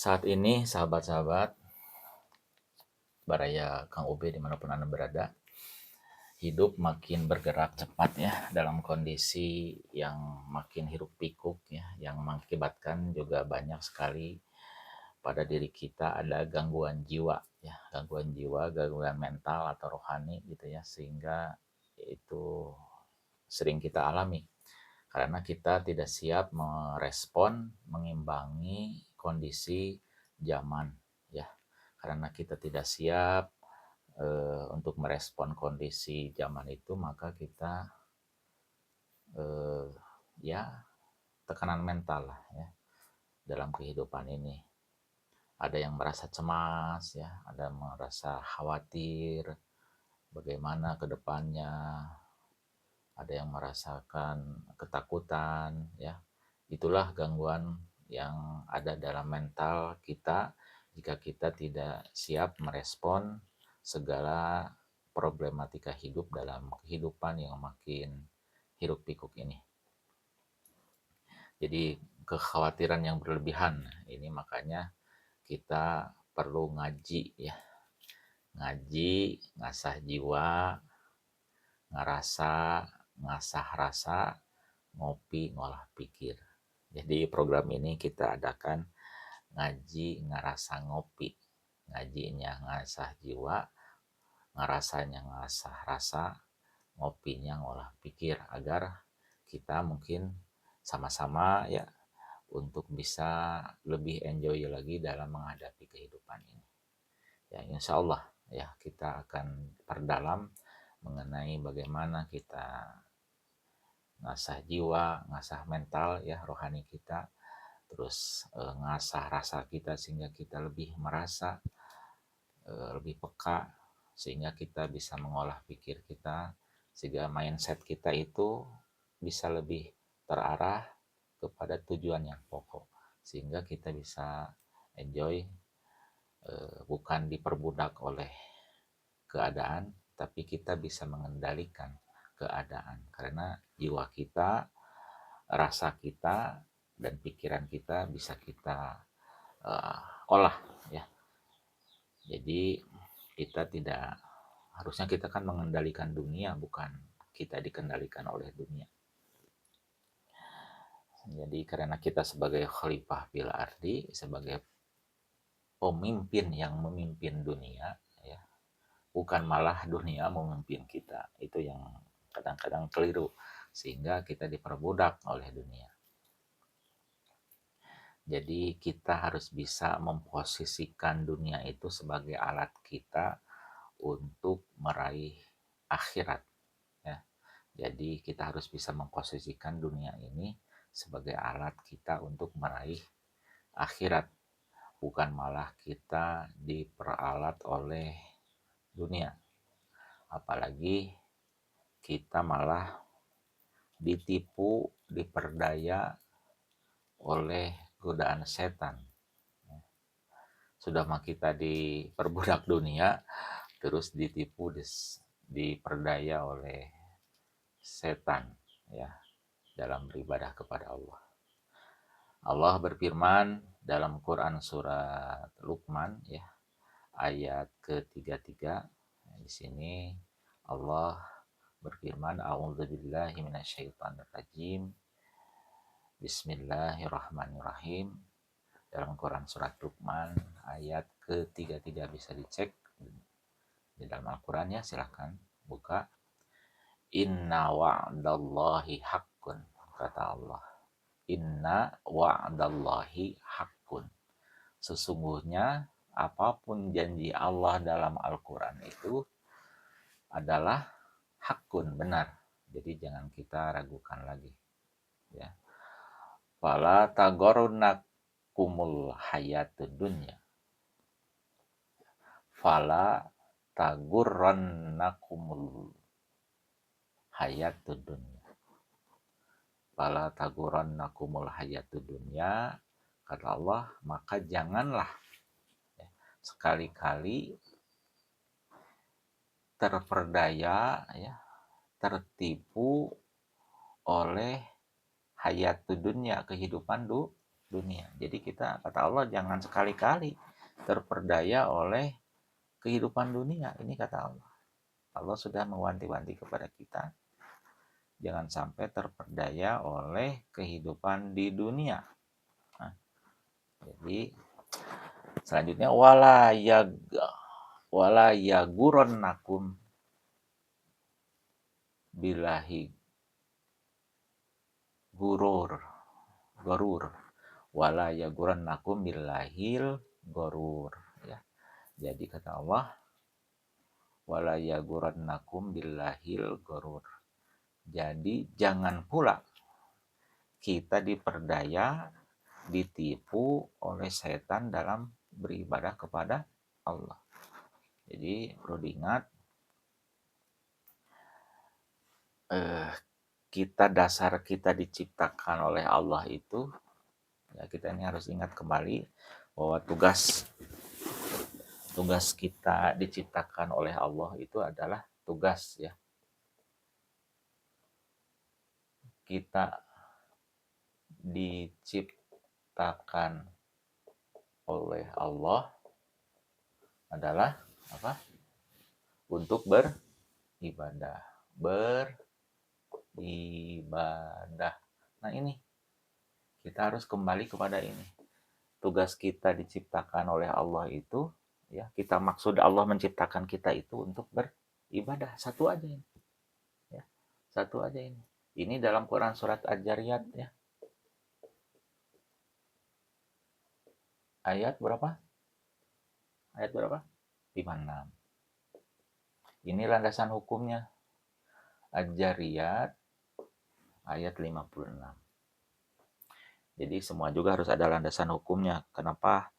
Saat ini sahabat-sahabat, baraya Kang Ube dimanapun Anda berada, hidup makin bergerak cepat ya dalam kondisi yang makin hiruk pikuk ya, yang mengakibatkan juga banyak sekali pada diri kita ada gangguan jiwa ya, gangguan mental atau rohani gitu ya, sehingga itu sering kita alami karena kita tidak siap merespon, mengimbangi kondisi zaman ya. Karena kita tidak siap untuk merespon kondisi zaman itu, maka kita eh, ya tekanan mental lah ya dalam kehidupan ini. Ada yang merasa cemas ya, ada yang merasa khawatir bagaimana ke depannya, ada yang merasakan ketakutan ya. Itulah gangguan yang ada dalam mental kita jika kita tidak siap merespon segala problematika hidup dalam kehidupan yang makin hiruk pikuk ini. Jadi kekhawatiran yang berlebihan ini makanya kita perlu ngaji ya. Ngaji, ngasah jiwa, ngerasa, ngasah rasa, ngopi, ngolah pikir. Jadi program ini kita adakan ngaji ngerasa ngopi. Ngajinya ngasah jiwa, ngerasanya ngasah rasa, ngopinya ngolah pikir agar kita mungkin sama-sama ya untuk bisa lebih enjoy lagi dalam menghadapi kehidupan ini. Ya insya Allah ya kita akan perdalam mengenai bagaimana kita ngasah jiwa, ngasah mental ya rohani kita, terus ngasah rasa kita sehingga kita lebih merasa, lebih peka sehingga kita bisa mengolah pikir kita sehingga mindset kita itu bisa lebih terarah kepada tujuan yang pokok sehingga kita bisa enjoy, bukan diperbudak oleh keadaan tapi kita bisa mengendalikan keadaan karena jiwa kita, rasa kita dan pikiran kita bisa kita olah ya. Jadi kita tidak harusnya kita kan mengendalikan dunia bukan kita dikendalikan oleh dunia. Jadi karena kita sebagai khalifah fil ardi, sebagai pemimpin yang memimpin dunia ya, bukan malah dunia memimpin kita. Itu yang kadang-kadang keliru sehingga kita diperbudak oleh dunia. Jadi kita harus bisa memposisikan dunia itu sebagai alat kita untuk meraih akhirat ya. Jadi kita harus bisa memposisikan dunia ini sebagai alat kita untuk meraih akhirat, bukan malah kita diperalat oleh dunia. Apalagi kita malah ditipu, diperdaya oleh godaan setan. Sudah mah kita diperbudak dunia, terus ditipu, diperdaya oleh setan ya dalam beribadah kepada Allah. Allah berfirman dalam Quran surat Luqman ya ayat ke-33. Di sini Allah berfirman, a'udzubillahi minasyaitonirrajim. Bismillahirrahmanirrahim. Dalam Quran surat Luqman ayat ke-33 bisa dicek di dalam Al-Quran ya, silahkan buka. Inna wa'dallahi haqqun, kata Allah. Inna wa'dallahi haqqun. Sesungguhnya apapun janji Allah dalam Al-Quran itu adalah hakun, benar. Jadi jangan kita ragukan lagi ya. Fala tagornakumul hayatud dunya. Fala tagurrannakumul hayatud dunya. Fala tagurrannakumul hayatud dunya, kata Allah, maka janganlah ya, sekali-kali terperdaya ya, tertipu oleh hayat dunia, kehidupan dunia. Jadi kita, kata Allah, jangan sekali-kali terperdaya oleh kehidupan dunia. Ini kata Allah. Allah sudah mewanti-wanti kepada kita, jangan sampai terperdaya oleh kehidupan di dunia. Nah, jadi selanjutnya wala yagurannakum billahi gurur wala yagurannakum billahil gurur, ya. Jadi kata Allah, wala yagurannakum billahil gurur. Jadi jangan pula kita diperdaya, ditipu oleh setan dalam beribadah kepada Allah. Jadi perlu diingat, dasar kita diciptakan oleh Allah itu, ya, kita ini harus ingat kembali bahwa tugas kita diciptakan oleh Allah itu adalah tugas, ya. Kita diciptakan oleh Allah adalah apa? Untuk beribadah. Nah, ini kita harus kembali kepada ini. Tugas kita diciptakan oleh Allah itu, ya, kita maksud Allah menciptakan kita itu untuk beribadah. Satu aja ini. Ya. Satu aja ini. Ini dalam Quran surat Ad-Dzariyat, ya. Ayat berapa? 56. Ini landasan hukumnya. Ad-Dzariyat ayat 56. Jadi semua juga harus ada landasan hukumnya. Kenapa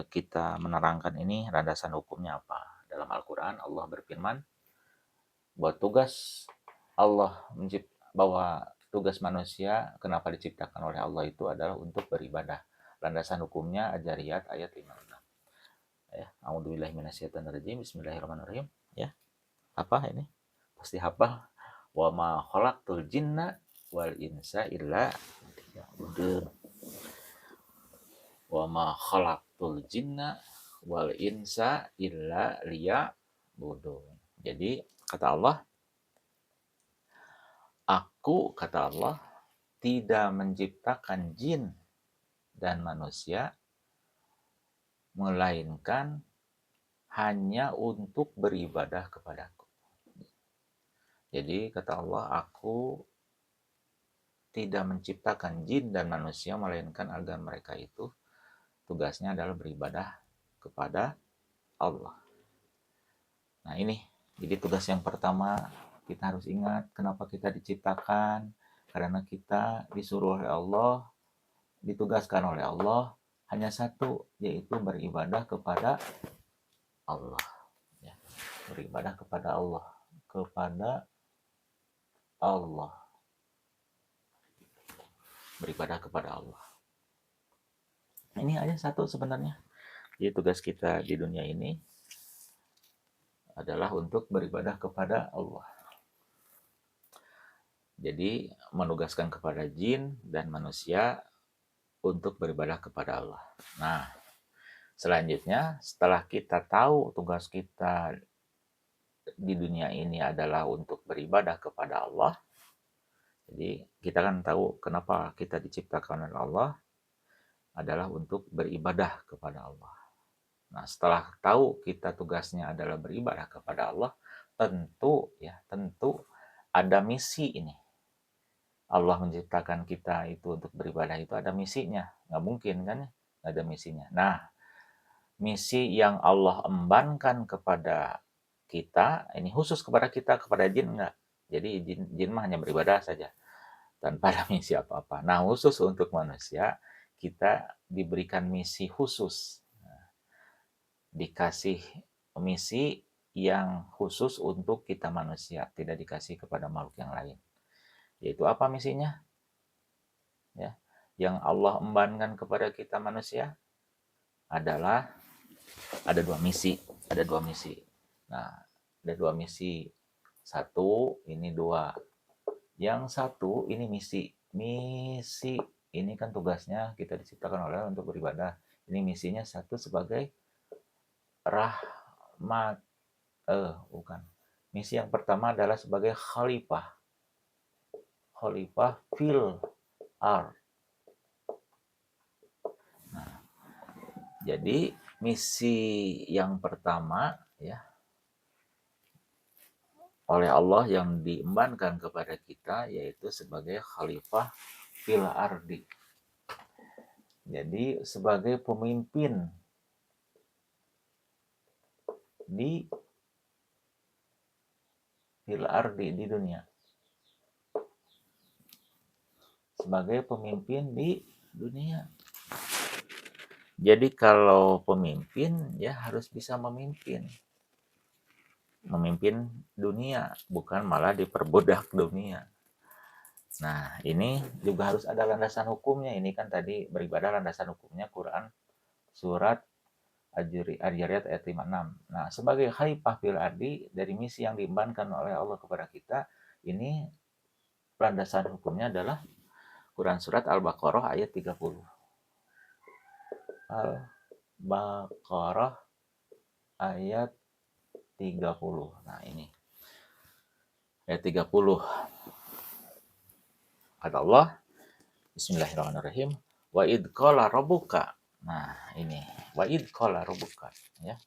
kita menerangkan ini, landasan hukumnya apa? Dalam Al-Quran Allah berfirman bahwa tugas manusia kenapa diciptakan oleh Allah itu adalah untuk beribadah. Landasan hukumnya Ad-Dzariyat ayat 56. Ya, a'udzubillahi minasyaitonirrajim. Bismillahirrahmanirrahim. Ya. Apa ini? Pasti hafal. Wa ma khalaqtul jinna wal insa illa liya'budun. Wa ma khalaqtul jinna wal insa illa liya'budun. Jadi kata Allah, kata Allah, tidak menciptakan jin dan manusia melainkan hanya untuk beribadah kepadaku. Jadi kata Allah, aku tidak menciptakan jin dan manusia melainkan agar mereka itu tugasnya adalah beribadah kepada Allah. Nah, ini jadi tugas yang pertama, kita harus ingat kenapa kita diciptakan, karena kita disuruh oleh Allah, ditugaskan oleh Allah hanya satu, yaitu beribadah kepada Allah, ya. Beribadah kepada Allah, beribadah kepada Allah. Ini aja satu sebenarnya. Jadi tugas kita di dunia ini adalah untuk beribadah kepada Allah. Jadi menugaskan kepada jin dan manusia untuk beribadah kepada Allah. Nah, selanjutnya setelah kita tahu tugas kita di dunia ini adalah untuk beribadah kepada Allah. Jadi kita kan tahu kenapa kita diciptakan oleh Allah adalah untuk beribadah kepada Allah. Nah, setelah tahu kita tugasnya adalah beribadah kepada Allah, tentu ada misi ini. Allah menciptakan kita itu untuk beribadah itu ada misinya. Nggak mungkin kan ya, nggak ada misinya. Nah, misi yang Allah embankan kepada kita, ini khusus kepada kita, kepada jin enggak. Jadi jin mah hanya beribadah saja, tanpa ada misi apa-apa. Nah, khusus untuk manusia, kita diberikan misi khusus. Dikasih misi yang khusus untuk kita manusia, tidak dikasih kepada makhluk yang lain. Yaitu apa misinya? Ya, yang Allah embankan kepada kita manusia adalah ada dua misi. Nah, ada dua misi. Satu, ini dua. Yang satu ini misi ini kan tugasnya kita diciptakan oleh Allah untuk beribadah. Ini misinya satu sebagai rahmat, bukan. Misi yang pertama adalah sebagai khalifah. Khalifah fil ard. Nah, jadi misi yang pertama ya oleh Allah yang diembankan kepada kita yaitu sebagai khalifah fil ardi. Jadi sebagai pemimpin di fil ardi di dunia. Sebagai pemimpin di dunia. Jadi kalau pemimpin ya harus bisa memimpin. Memimpin dunia, bukan malah diperbudak dunia. Nah, ini juga harus ada landasan hukumnya. Ini kan tadi beribadah landasan hukumnya Quran surat Al-Jariyat ayat 56. Nah, sebagai khalifah fil ardi dari misi yang diembankan oleh Allah kepada kita, ini landasan hukumnya adalah Quran surat Al-Baqarah ayat 30. Al-Baqarah ayat 30. Nah, ini ayat 30. Kata Allah, Bismillahirrahmanirrahim, wa id qala rabbuka. Nah, ini wa id qala rabbuka ya.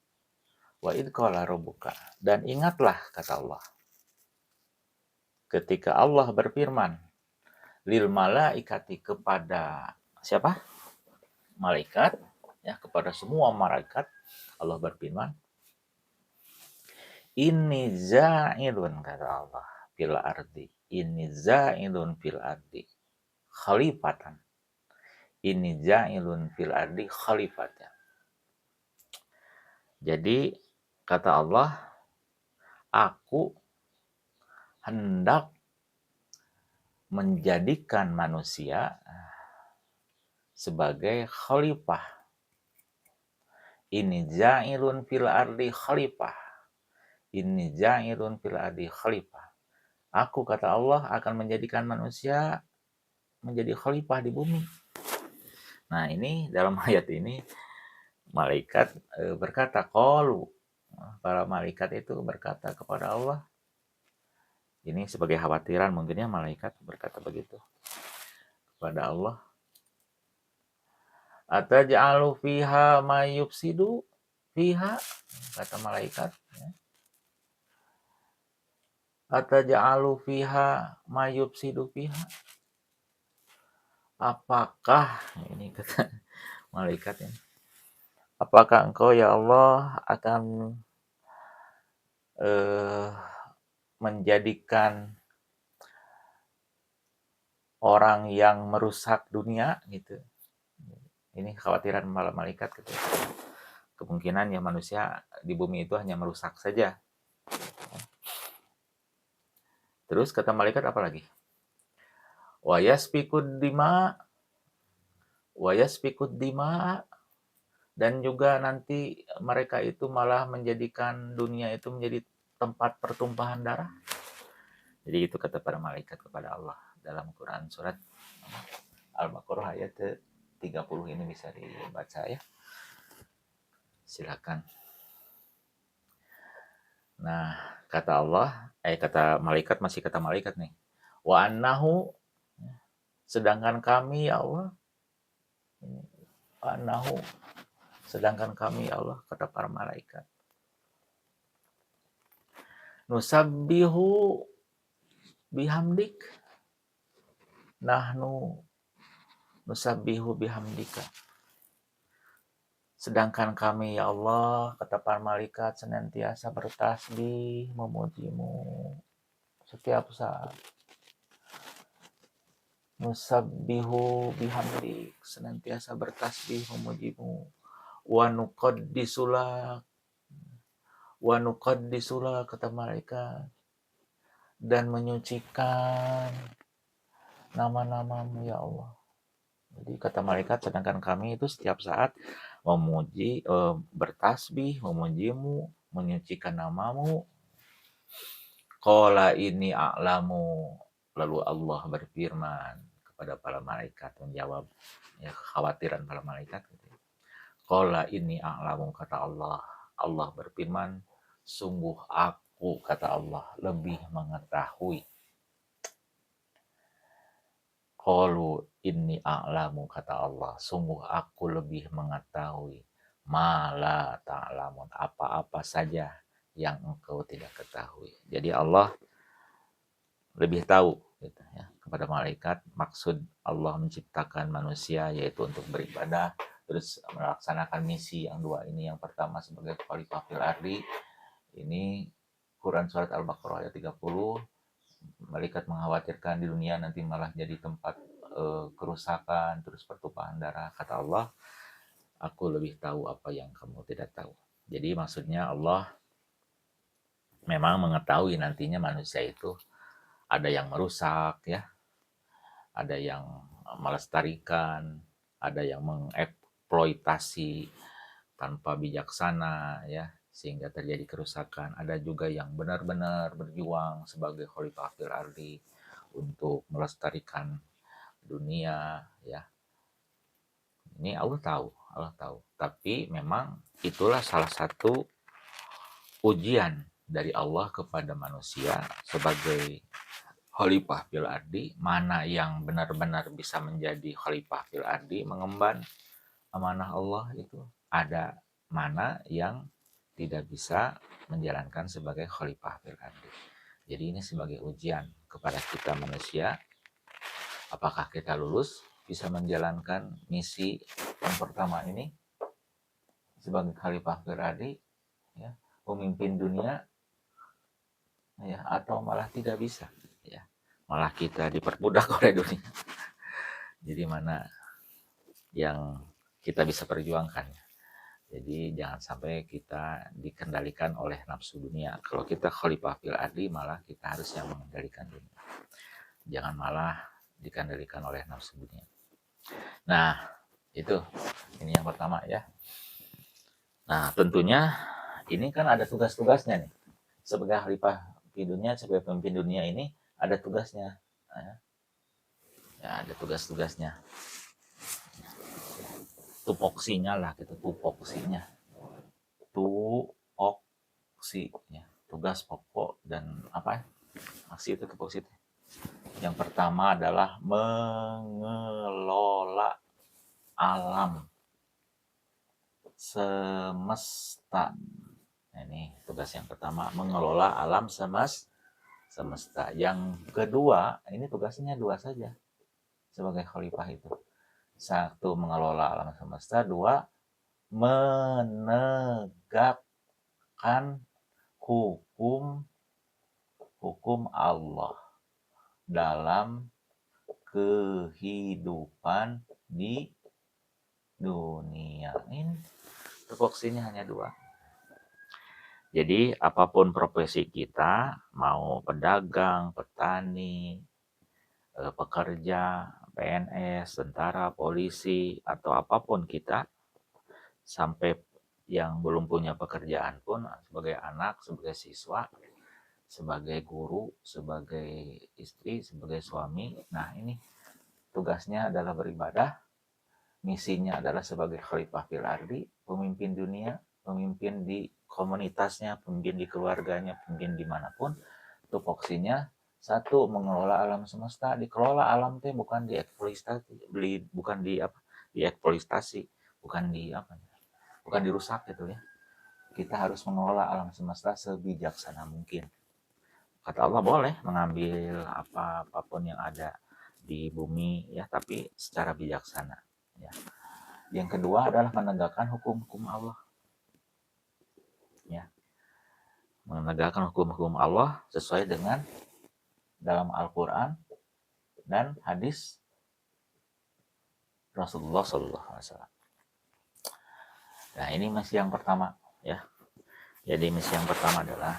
Wa id qala rabbuka, dan ingatlah kata Allah ketika Allah berfirman lil malaikati kepada siapa? Malaikat ya, kepada semua malaikat Allah berfirman, inni za'ilun kata Allah fil ardi, inni za'ilun fil ardi khalifatan, inni ja'ilun fil ardi khalifatan. Jadi kata Allah, aku hendak menjadikan manusia sebagai khalifah. Ini ja'ilun fil ardi khalifah. Ini ja'ilun fil ardi khalifah. Aku kata Allah akan menjadikan manusia menjadi khalifah di bumi. Nah, ini dalam ayat ini malaikat berkata, qalu, para malaikat itu berkata kepada Allah, ini sebagai khawatiran mungkinnya malaikat berkata begitu kepada Allah, ataj'alu fiha may yufsidu fiha, kata malaikat ya. Ataj'alu fiha may yufsidu fiha, apakah ini kata malaikat ini, apakah engkau ya Allah akan menjadikan orang yang merusak dunia gitu. Ini kekhawatiran malaikat gitu. Kemungkinan ya manusia di bumi itu hanya merusak saja. Terus kata malaikat apa lagi? Wa yasfikud dima, dan juga nanti mereka itu malah menjadikan dunia itu menjadi tempat pertumpahan darah. Jadi itu kata para malaikat kepada Allah dalam Quran surat Al-Baqarah ayat 30. Ini bisa dibaca ya. Silakan. Nah, kata Allah, kata malaikat, masih kata malaikat nih. Wa annahu, sedangkan kami ya Allah. Wa annahu, sedangkan kami ya Allah, kata para malaikat. Nusabbihu bihamdik. Nahnu nusabbihu bihamdika. Sedangkan kami ya Allah, kata para malaikat, senantiasa bertasbih memujimu setiap saat. Nusabbihu bihamdik, senantiasa bertasbih memujimu. Wa nuqaddisula, kata malaikat, dan menyucikan nama-namamu ya Allah. Jadi kata malaikat, sedangkan kami itu setiap saat memuji, bertasbih, memujimu, menyucikan namamu. Qala ini a'lamu, lalu Allah berfirman kepada para malaikat, menjawab ya kekhawatiran para malaikat gitu. Qala inni a'lamu, kata Allah. Allah berfirman, sungguh aku, kata Allah, lebih mengetahui. Qalu inni a'lamu, kata Allah, sungguh aku lebih mengetahui. Mala ta'lamun, apa-apa saja yang engkau tidak ketahui. Jadi Allah lebih tahu gitu ya, kepada malaikat maksud Allah menciptakan manusia yaitu untuk beribadah, terus melaksanakan misi yang dua ini. Yang pertama sebagai khalifah fil ardi, ini Quran surat Al-Baqarah ayat 30, malaikat mengkhawatirkan di dunia nanti malah jadi tempat kerusakan, terus pertumpahan darah. Kata Allah, aku lebih tahu apa yang kamu tidak tahu. Jadi maksudnya Allah memang mengetahui nantinya manusia itu ada yang merusak ya, ada yang melestarikan, ada yang mengeksploitasi tanpa bijaksana ya, sehingga terjadi kerusakan. Ada juga yang benar-benar berjuang sebagai khalifah fil ardi untuk melestarikan dunia ya. Ini Allah tahu. Tapi memang itulah salah satu ujian dari Allah kepada manusia sebagai khalifah fil ardi, mana yang benar-benar bisa menjadi khalifah fil ardi, mengemban amanah Allah itu, ada mana yang tidak bisa menjalankan sebagai khalifah fil ardi. Jadi ini sebagai ujian kepada kita manusia, apakah kita lulus bisa menjalankan misi yang pertama ini sebagai khalifah fil ardi ya, pemimpin dunia ya, atau malah tidak bisa ya, malah kita diperbudak oleh dunia. Jadi mana yang kita bisa perjuangkan. Jadi jangan sampai kita dikendalikan oleh nafsu dunia. Kalau kita khalifah fil ardi, malah kita harus yang mengendalikan dunia. Jangan malah dikendalikan oleh nafsu dunia. Nah, itu ini yang pertama ya. Nah, tentunya ini kan ada tugas-tugasnya nih. Sebagai khalifah di dunia, sebagai pemimpin dunia ini ada tugasnya. Ya, ada tugas-tugasnya. Tupoksinya lah gitu, tupoksinya. Tupoksinya. Tugas pokok dan apa? Aksi itu tupoksi itu. Yang pertama adalah mengelola alam semesta. Nah, ini tugas yang pertama, mengelola alam semesta. Yang kedua, ini tugasnya dua saja sebagai khalifah itu. Satu, mengelola alam semesta. Dua, menegakkan hukum Allah dalam kehidupan di dunia. Ini tupoksinya hanya dua. Jadi apapun profesi kita, mau pedagang, petani, pekerja, PNS, tentara, polisi, atau apapun kita, sampai yang belum punya pekerjaan pun, sebagai anak, sebagai siswa, sebagai guru, sebagai istri, sebagai suami. Nah, ini tugasnya adalah beribadah, misinya adalah sebagai khalifah fil ardi, pemimpin dunia, pemimpin di komunitasnya, pemimpin di keluarganya, pemimpin dimanapun. Tupoksinya satu, mengelola alam semesta. Dikelola alam teh bukan dieksploitasi, bukan dirusak gitu ya. Kita harus mengelola alam semesta sebijaksana mungkin. Kata Allah, boleh mengambil apapun yang ada di bumi ya, tapi secara bijaksana ya. Yang kedua adalah menegakkan hukum-hukum Allah ya. Menegakkan hukum-hukum Allah sesuai dengan dalam Al-Quran dan hadis Rasulullah SAW. Nah, ini misi yang pertama ya. Jadi misi yang pertama adalah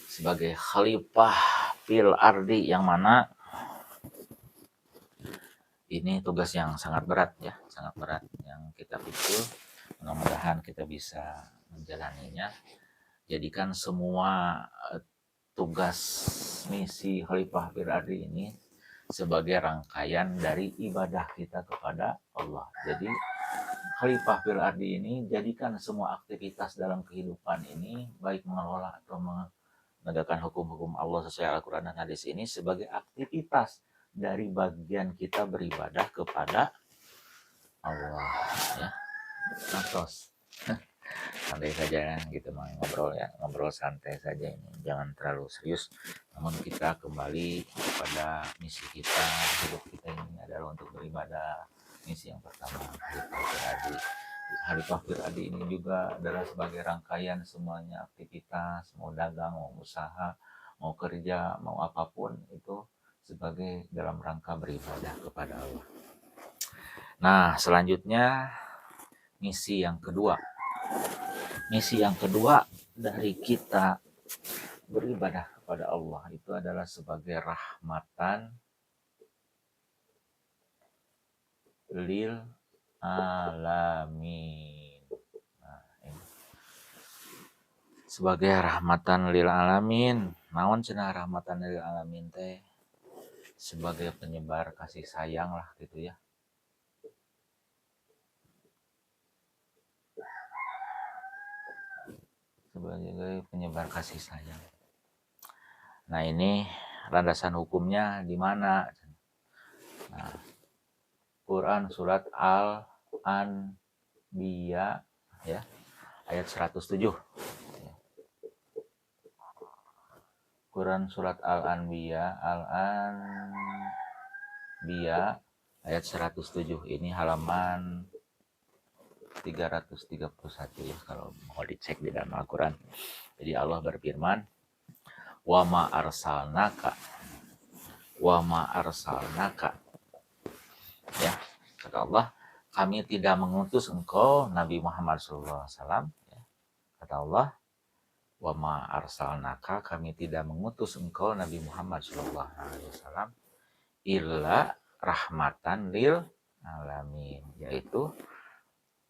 sebagai khalifah fil ardi, yang mana ini tugas yang sangat berat ya, sangat berat yang kita pikul. Mudah-mudahan kita bisa menjalaninya. Jadikan semua tugas misi khalifah fil ardi ini sebagai rangkaian dari ibadah kita kepada Allah. Jadi Khalifah fil ardi ini jadikan semua aktivitas dalam kehidupan ini, baik mengelola atau menegakkan hukum-hukum Allah sesuai Al-Quran dan hadis ini, sebagai aktivitas dari bagian kita beribadah kepada Allah, ya. Santos. Santai saja gitu, mau ngobrol ya, ngobrol santai saja ini, jangan terlalu serius. Namun kita kembali kepada misi kita, hidup kita ini adalah untuk beribadah. Misi yang pertama Khalifah fil ardi ini juga adalah sebagai rangkaian semuanya aktivitas, mau dagang, mau usaha, mau kerja, mau apapun itu sebagai dalam rangka beribadah kepada Allah. Nah, selanjutnya misi yang kedua. Misi yang kedua dari kita beribadah kepada Allah itu adalah sebagai rahmatan lil alamin. Nah, ini. Sebagai rahmatan lil alamin. Naon cenah rahmatan lil alamin teh? Sebagai penyebar kasih sayang lah gitu ya. Sebagai penyebar kasih sayang. Nah, ini landasan hukumnya di mana? Nah, Quran surat Al-Anbiya ya, ayat 107. Quran surat Al-Anbiya ayat 107. Ini halaman 331 ya kalau mau dicek di dalam Al-Quran. Jadi Allah berfirman, wa ma arsalnaka ya, kata Allah, kami tidak mengutus engkau Nabi Muhammad SAW ya. Kata Allah, wa ma arsalnaka, kami tidak mengutus engkau Nabi Muhammad SAW illa rahmatan lil alamin, yaitu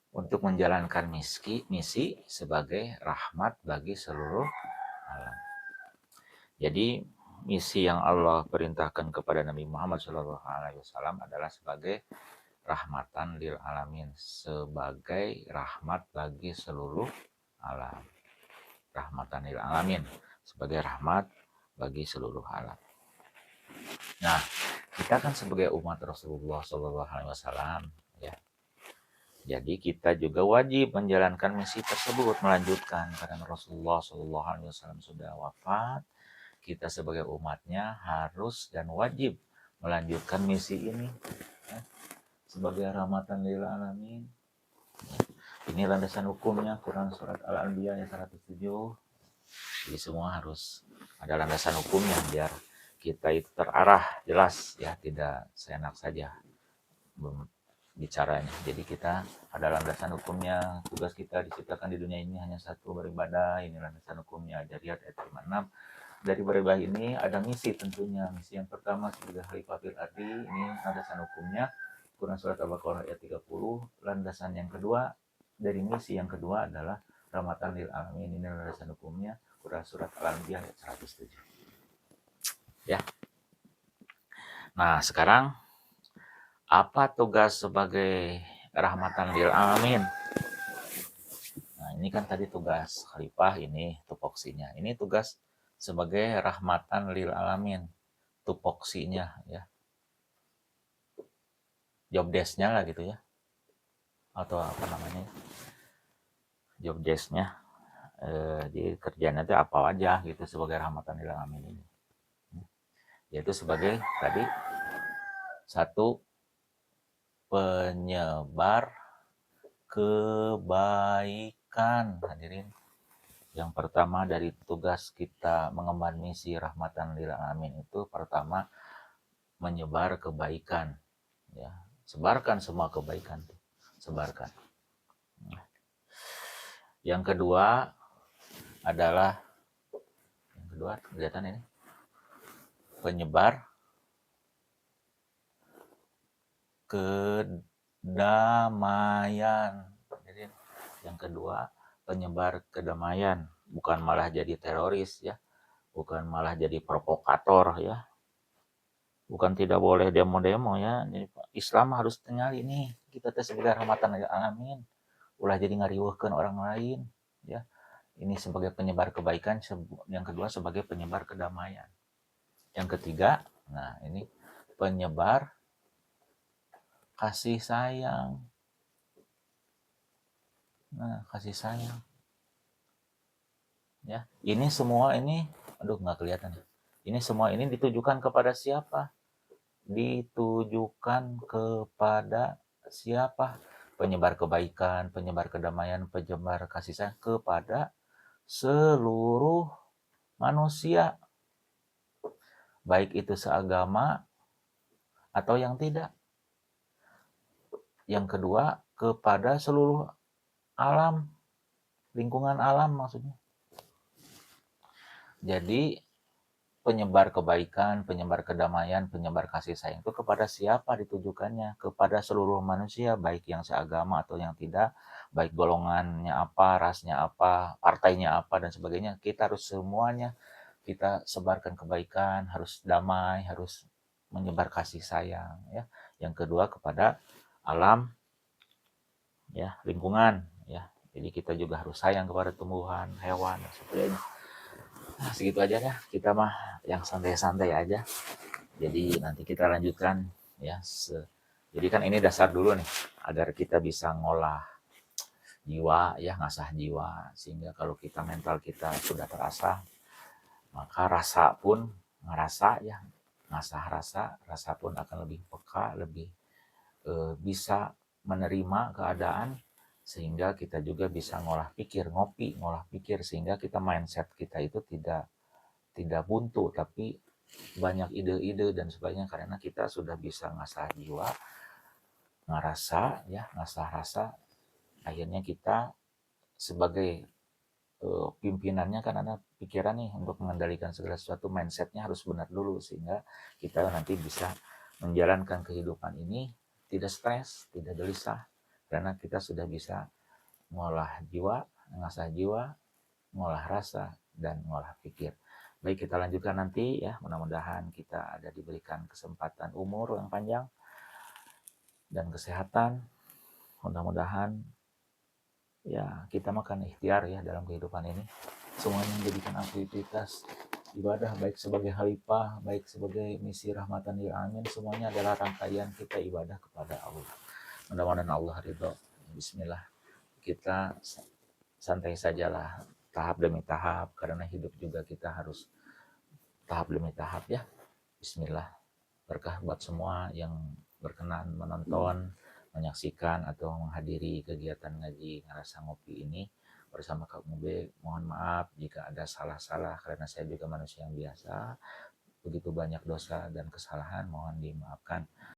untuk menjalankan misi sebagai rahmat bagi seluruh alam. Jadi misi yang Allah perintahkan kepada Nabi Muhammad SAW adalah sebagai rahmatan lil alamin, sebagai rahmat bagi seluruh alam. Rahmatan lil alamin, sebagai rahmat bagi seluruh alam. Nah, kita kan sebagai umat Rasulullah SAW ya. Jadi kita juga wajib menjalankan misi tersebut, melanjutkan, karena Rasulullah SAW sudah wafat. Kita sebagai umatnya harus dan wajib melanjutkan misi ini ya, sebagai rahmatan lil alamin. Ini landasan hukumnya Quran surat Al-Anbiya ayat 107. Jadi semua harus ada landasan hukumnya biar kita itu terarah, jelas ya, tidak seenak saja bicaranya. Jadi kita ada landasan hukumnya. Tugas kita diciptakan di dunia ini hanya satu, beribadah. Ini landasan hukumnya. Jariyat ayat 56. Dari beribadah ini ada misi tentunya. Misi yang pertama sebagai Khalifah fil ardi, ini landasan hukumnya Quran surat Al-Baqarah ayat 30. Landasan yang kedua dari misi yang kedua adalah rahmatan lil alamin. Ini landasan hukumnya Quran surat Al-Anbiya ayat 107. Ya. Nah, sekarang apa tugas sebagai rahmatan lil alamin? Nah, ini kan tadi tugas khalifah, ini tupoksinya. Ini tugas sebagai rahmatan lil alamin, tupoksinya ya. Job desk-nya lah gitu ya. Atau apa namanya? Job desk-nya. Jadi kerjanya itu apa aja gitu sebagai rahmatan lil alamin ini. Yaitu sebagai tadi satu, penyebar kebaikan, hadirin. Yang pertama dari tugas kita mengemban misi rahmatan lil alamin itu pertama menyebar kebaikan ya. Sebarkan semua kebaikan, sebarkan. Yang kedua adalah kelihatan ini, penyebar kedamaian. Jadi yang kedua, penyebar kedamaian, bukan malah jadi teroris ya, bukan malah jadi provokator ya. Bukan tidak boleh demo-demo ya. Islam harus tinggal ini. Kita teh sebagai rahmatan lil alamin. Ulah jadi ngariweuhkeun orang lain ya. Ini sebagai penyebar kebaikan, yang kedua sebagai penyebar kedamaian. Yang ketiga, nah ini penyebar kasih sayang. Nah, kasih sayang ya. Ini semua ini aduh nggak kelihatan. Ini semua ini ditujukan kepada siapa? Ditujukan kepada siapa? Penyebar kebaikan, penyebar kedamaian, penyebar kasih sayang kepada seluruh manusia, baik itu seagama atau yang tidak. Yang kedua, kepada seluruh alam, lingkungan alam maksudnya. Jadi penyebar kebaikan, penyebar kedamaian, penyebar kasih sayang itu kepada siapa ditujukannya? Kepada seluruh manusia, baik yang seagama atau yang tidak, baik golongannya apa, rasnya apa, partainya apa, dan sebagainya. Kita harus semuanya, kita sebarkan kebaikan, harus damai, harus menyebar kasih sayang. Ya. Yang kedua kepada alam, ya lingkungan. Ya. Jadi kita juga harus sayang kepada tumbuhan, hewan, dan sebagainya. Nah, segitu aja ya. Kita mah yang santai-santai aja. Jadi nanti kita lanjutkan ya. Jadi kan ini dasar dulu nih agar kita bisa ngolah jiwa ya, ngasah jiwa, sehingga kalau kita mental kita sudah terasa, maka rasa pun ngerasa ya, ngasah rasa pun akan lebih peka, lebih bisa menerima keadaan, sehingga kita juga bisa ngolah pikir, ngolah pikir, sehingga kita mindset kita itu tidak buntu, tapi banyak ide-ide dan sebagainya, karena kita sudah bisa ngasah jiwa, ngasah rasa. Akhirnya kita sebagai pimpinannya kan ada pikiran nih untuk mengendalikan segala sesuatu, mindsetnya harus benar dulu, sehingga kita nanti bisa menjalankan kehidupan ini tidak stres, tidak gelisah, karena kita sudah bisa ngolah jiwa, ngasah jiwa, ngolah rasa, dan ngolah pikir. Baik, kita lanjutkan nanti ya. Mudah-mudahan kita ada diberikan kesempatan umur yang panjang dan kesehatan. Mudah-mudahan ya kita makan ikhtiar ya dalam kehidupan ini. Semuanya menjadikan aktivitas ibadah, baik sebagai khalifah, baik sebagai misi rahmatan lil alamin, semuanya adalah rangkaian kita ibadah kepada Allah. Mudah-mudahan Allah ridho. Bismillah. Kita santai sajalah, tahap demi tahap, karena hidup juga kita harus tahap demi tahap ya. Bismillah. Berkah buat semua yang berkenan menonton, menyaksikan atau menghadiri kegiatan ngaji ngerasa ngopi ini bersama Kak Mube. Mohon maaf jika ada salah-salah, karena saya juga manusia yang biasa. Begitu banyak dosa dan kesalahan, mohon dimaafkan.